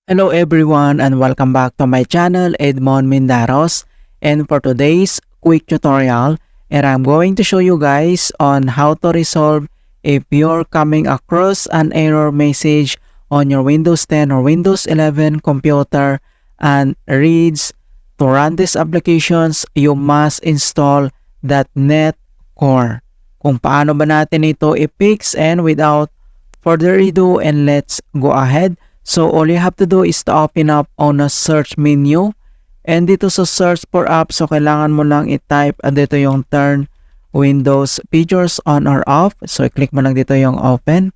Hello everyone and welcome back to my channel Edmond Mindaros, and for today's quick tutorial and I'm going to show you guys on how to resolve if you're coming across an error message on your Windows 10 or Windows 11 computer and reads to run these applications you must install .NET Core. Kung paano ba natin ito i-fix, and without further ado, and let's go ahead. So all you have to do is to open up on a search menu, and dito sa search for apps, so kailangan mo lang i-type dito yung turn Windows features on or off. So i-click mo lang dito yung open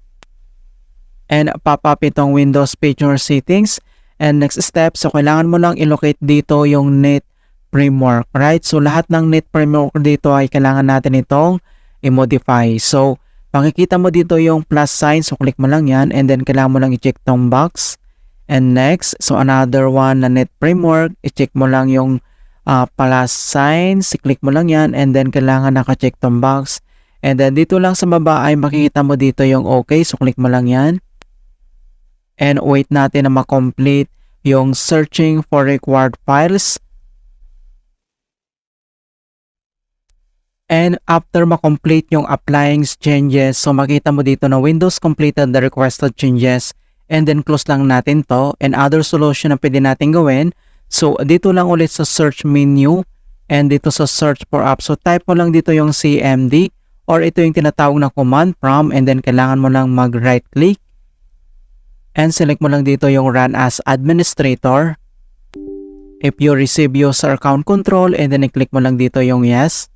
and pop up itong Windows feature settings. And next step, so kailangan mo lang i-locate dito yung Net Framework, right? So lahat ng Net Framework dito ay kailangan natin itong i-modify. So makikita mo dito yung plus sign, so click mo lang yan, and then kailangan mo lang i-check tong box. And next, so another one na Net Framework, i-check mo lang yung plus sign, click mo lang yan, and then kailangan naka-check tong box. And then dito lang sa baba ay makikita mo dito yung okay, so click mo lang yan. And wait natin na ma-complete yung searching for required files. And after ma-complete yung applying changes, so makita mo dito na Windows completed the requested changes, and then close lang natin to. And other solution na pwede natin gawin, so dito lang ulit sa search menu and dito sa search for apps, so type mo lang dito yung CMD or ito yung tinatawag na command prompt, and then kailangan mo lang mag right click and select mo lang dito yung run as administrator. If you receive user account control, and then i-click mo lang dito yung yes.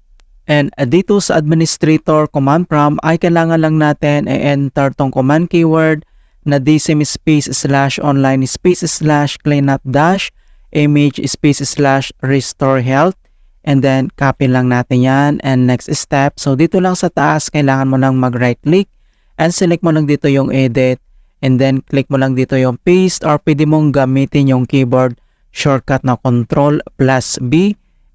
And dito sa administrator command prompt ay kailangan lang natin i-enter tong command keyword na dsym /online /cleanup image /restore health, and then copy lang natin yan. And next step, so dito lang sa taas kailangan mo lang mag right click and select mo lang dito yung edit, and then click mo lang dito yung paste, or pwede mong gamitin yung keyboard shortcut na Ctrl+B,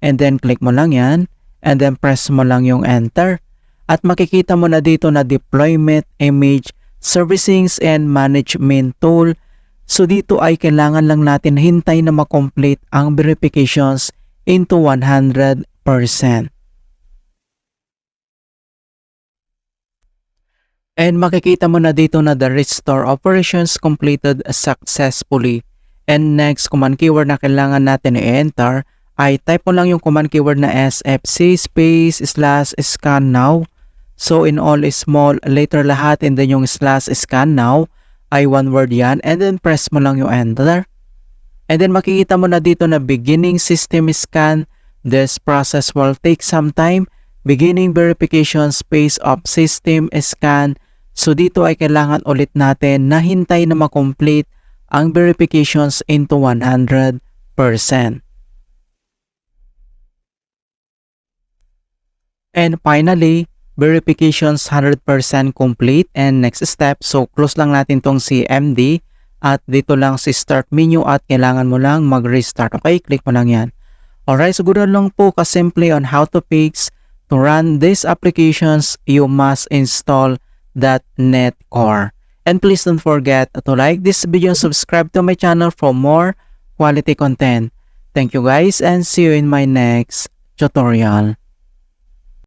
and then click mo lang yan. And then press mo lang yung enter. At makikita mo na dito na deployment, image, servicings, and management tool. So dito ay kailangan lang natin hintay na makomplete ang verifications into 100%. And makikita mo na dito na the restore operations completed successfully. And next command keyword na kailangan natin i-enter ay type mo lang yung command keyword na sfc /scan now. So in all small letter lahat, and then yung /scan now ay one word yan, and then press mo lang yung enter. And then makikita mo na dito na beginning system scan. This process will take some time. Beginning verification space of system scan. So dito ay kailangan ulit natin na hintay na makomplete ang verifications into 100%. And finally, verifications 100% complete. And next step, so close lang natin tong CMD at dito lang si start menu at kailangan mo lang mag-restart. Okay, click mo lang yan. Alright, so ganoon lang po kasimple on how to fix to run these applications you must install .NET Core. And please don't forget to like this video, subscribe to my channel for more quality content. Thank you guys, and see you in my next tutorial.